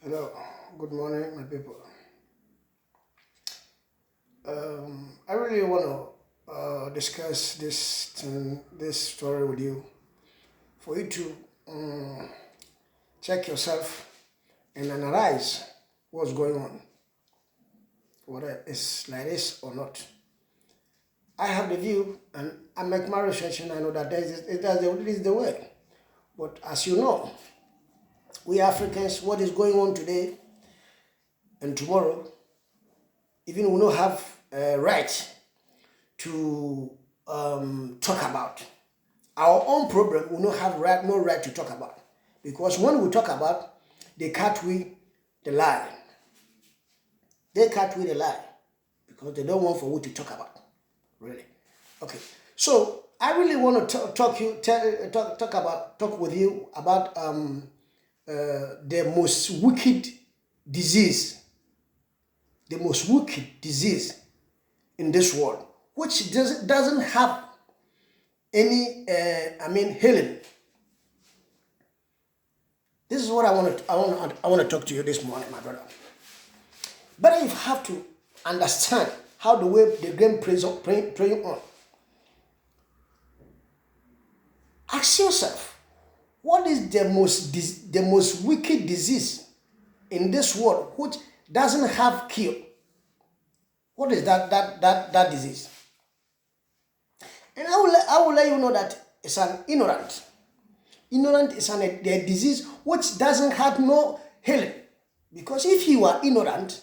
Hello, good morning, my people. I really want to discuss this story with you, for you to check yourself and analyze what's going on, whether it's like this or not. I have the view, and I make my research, and I know that it is the way. But as you know, we Africans, what is going on today and tomorrow, even we don't have a right to talk about. Our own problem we don't have no right to talk about. Because when we talk about, they cut with the lie. They cut with the lie because they don't want for we to talk about. Really. Okay. So I really want to talk with you about the most wicked disease, in this world, which doesn't have any healing. This is what I want to talk to you this morning, my brother. But you have to understand how the way the game plays on. Ask yourself, what is the most wicked disease in this world which doesn't have cure? What is that disease? And I will let you know that it's an ignorant. Ignorant is a disease which doesn't have no healing. Because if you are ignorant,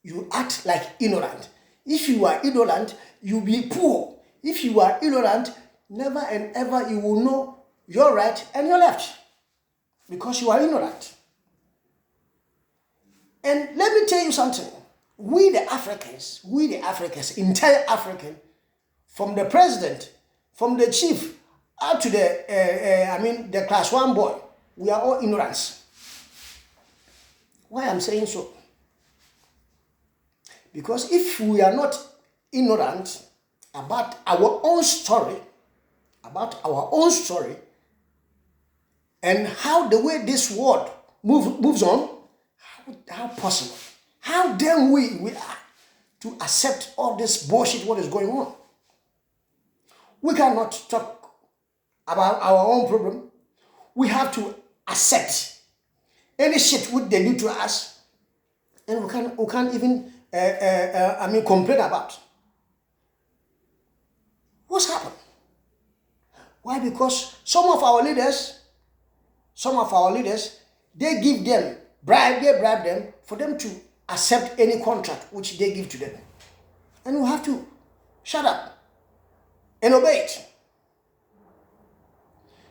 you act like ignorant. If you are ignorant, you be poor. If you are ignorant, never and ever you will know your right and your left. Because you are ignorant. And let me tell you something. We the Africans, entire African, from the president, from the chief, out to the class 1 boy, we are all ignorance. Why I'm saying so? Because if we are not ignorant about our own story, and how the way this world moves on, how possible? How damn we are to accept all this bullshit what is going on? We cannot talk about our own problem. We have to accept any shit what they do to us, and we can't even complain about. What's happened? Why? Because some of our leaders, they give them bribe them for them to accept any contract which they give to them. And we have to shut up and obey it.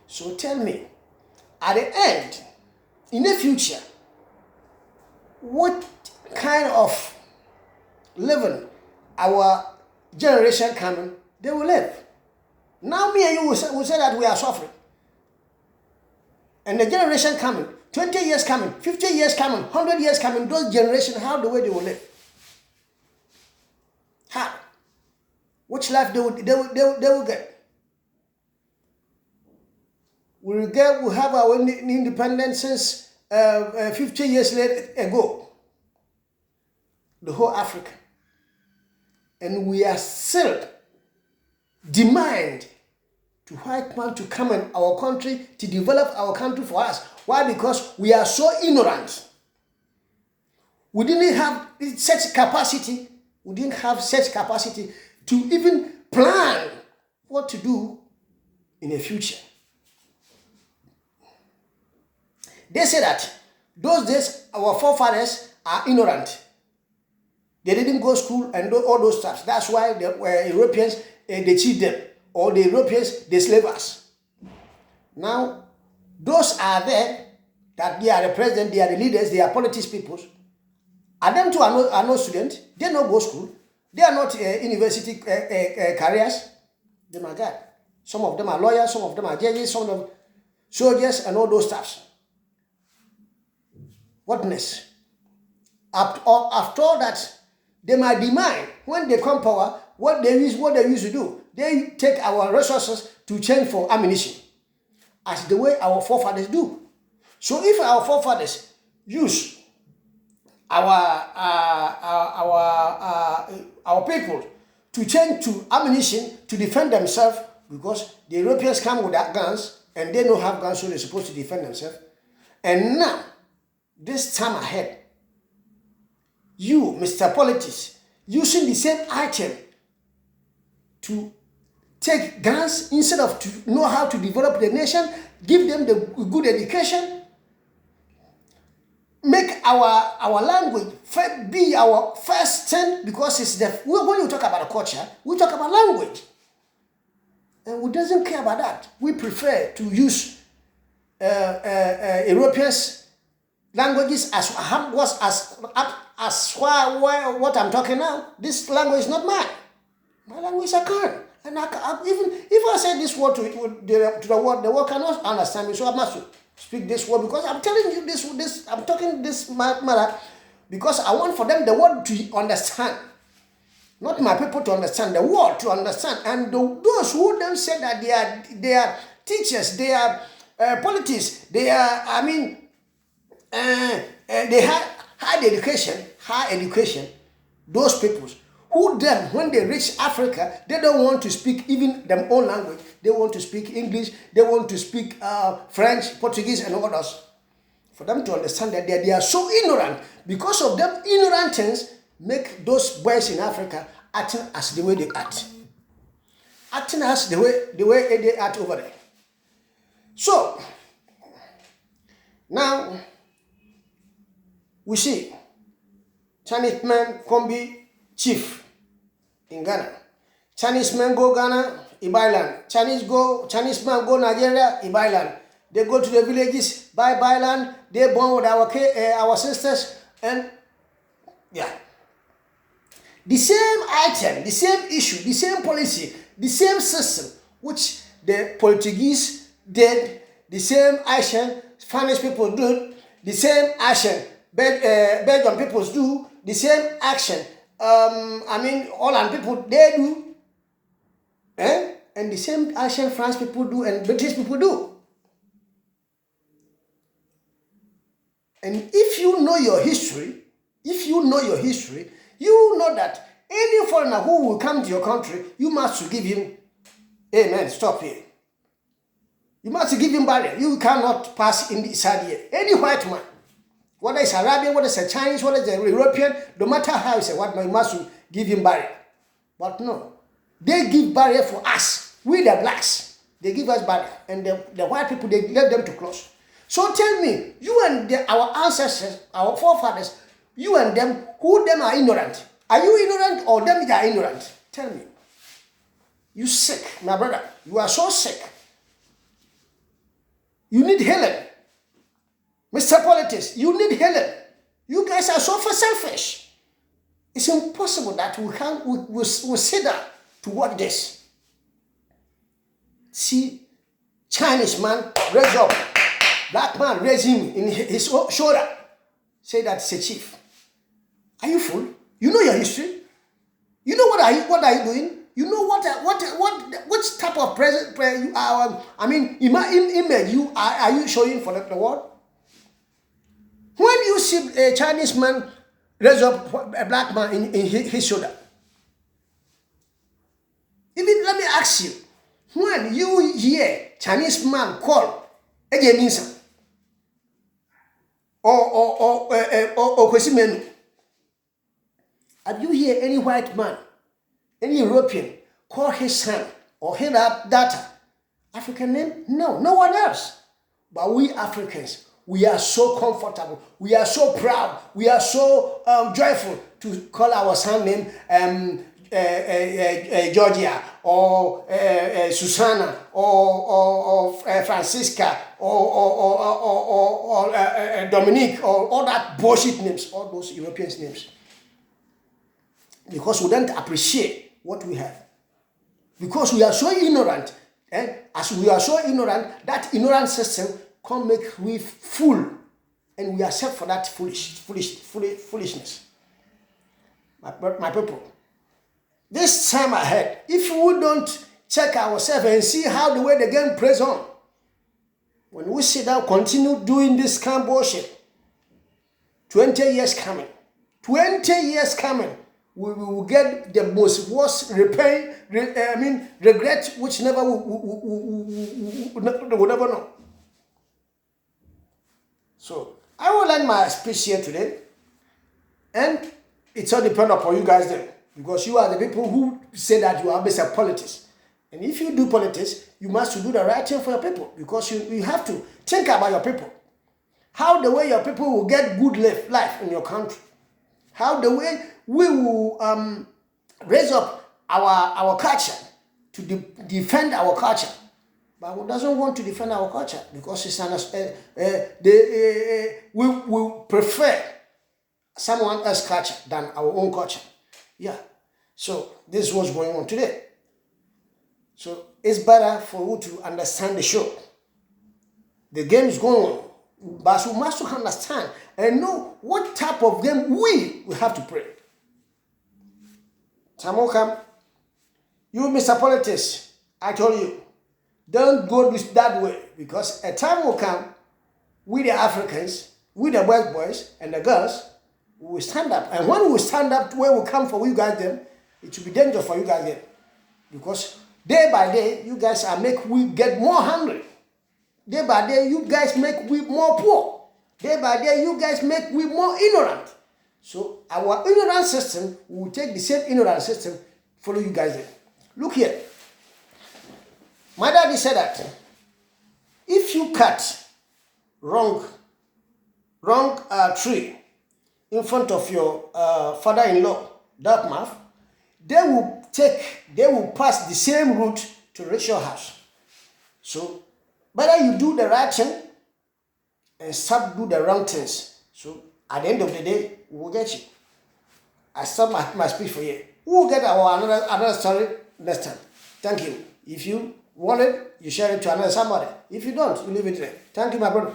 So tell me, at the end, in the future, what kind of living our generation coming, they will live? Now me and you will say that we are suffering. And the generation coming, 20 years coming, 50 years coming, 100 years coming, those generations, how the way they will live? How? Which life they will get? We have our independence since 50 years ago. The whole Africa. And we are still demand to white man to come in our country to develop our country for us. Why? Because we are so ignorant. We didn't have such capacity. We didn't have such capacity to even plan what to do in the future. They say that those days our forefathers are ignorant. They didn't go to school and do all those stuff. That's why the Europeans, they cheat them. Or the Europeans, they slave us. Now, those are there, that they are the president, they are the leaders, they are politics people. And them too are no students. They don't go to school. They are not university careers. They are God. Some of them are lawyers, some of them are judges, some of them soldiers, and all those stuff. Whatness? After all that, they might demand when they come power what they used to do. They take our resources to change for ammunition, as the way our forefathers do. So if our forefathers use our people to change to ammunition to defend themselves, because the Europeans come with their guns and they don't have guns, so they're supposed to defend themselves. And now, this time ahead, you, Mr. Politics, using the same item to take guns instead of to know how to develop the nation, give them the good education, make our language be our first thing, because it's when you talk about culture, we talk about language. And we doesn't care about that. We prefer to use Europeans' languages as what I'm talking now. This language is not mine. My language I can't. And even if I say this word to the world, the world cannot understand me. So I must speak this word, because I'm telling you this. I'm talking this matter because I want for them the world to understand. Not my people to understand, the world to understand. And those who then say that they are teachers, they are politics, they are, they have high education, those people who then, when they reach Africa, they don't want to speak even their own language. They want to speak English, they want to speak French, Portuguese, and others. For them to understand that they are so ignorant. Because of them ignorant things, make those boys in Africa acting as the way they act. Acting as the way they act over there. So, now, we see Chinese man can be chief in Ghana. Chinese men go Ghana, he buy land. Chinese man go Nigeria, he buy land. They go to the villages, buy land. They born with our sisters, and yeah. The same item, the same issue, the same policy, the same system, which the Portuguese did, the same action Spanish people do, the same action Belgian people do, the same action Holland people they do, and the same action French people do and British people do. And if you know your history, you know that any foreigner who will come to your country, you must give him, amen, stop here. You must give him barrier. You cannot pass inside here. Any white man, whether it's Arabian, whether it's a Chinese, whether it's a European, no matter how it's a white man, you must give him barrier. But no, they give barrier for us. We the blacks, they give us barrier. And the white people, they let them to close. So tell me, you and our ancestors, our forefathers, you and them, who them are ignorant? Are you ignorant or them are ignorant? Tell me. You sick, my brother. You are so sick. You need healing. Mr. Politics, you need healing. You guys are so selfish. It's impossible that we'll sit down to watch this. See, Chinese man raise up. Black man raise him in his shoulder. Say that it's a chief. Are you fool? You know your history. You know what are you doing? You know which type of image are you showing for the world? When you see a Chinese man raise up a black man in his shoulder, even let me ask you, when you hear Chinese man call Egeminsa or Kwesimenu, have you heard any white man, any European, call his son or his daughter African name? No, no one else. But we Africans, we are so comfortable, we are so proud, we are so joyful to call our son name Georgia or Susanna or Francisca or Dominique or all that bullshit names, all those European names. Because we don't appreciate what we have. Because we are so ignorant. As we are so ignorant, that ignorant system can make we fool. And we accept for that foolishness. My people, this time ahead, if we don't check ourselves and see how the way the game plays on, when we sit down, continue doing this kind of bullshit, 20 years coming. 20 years coming. We will get the most worst regret, which never will never know. So I will end my speech here today, and it's all depend upon you guys then, because you are the people who say that you are basic politics. And if you do politics, you must do the right thing for your people, because you have to think about your people. How the way your people will get good life in your country. How the way we will raise up our culture to defend our culture. But we doesn't want to defend our culture because it's we prefer someone else's culture than our own culture. Yeah. So this is what's going on today. So it's better for you to understand the show. The game is going on. But we must understand and know what type of game we have to play. Time will come. You, Mr. Politics, I told you, don't go that way, because a time will come, we the Africans, we the white boys and the girls, we will stand up. And when we stand up, where we come for you guys then, it will be dangerous for you guys then. Because day by day, you guys we get more hungry. Day by day, you guys make we more poor. Day by day, you guys make we more ignorant. So our ignorant system, we will take the same ignorant system, follow you guys there. Look here. My daddy said that if you cut wrong tree in front of your father-in-law, that mouth, they will pass the same route to reach your house. So better you do the right thing and stop do the wrong things. So at the end of the day, we will get you. I stop my speech for you. We will get another story next time. Thank you. If you want it, you share it to another somebody. If you don't, you leave it there. Thank you, my brother.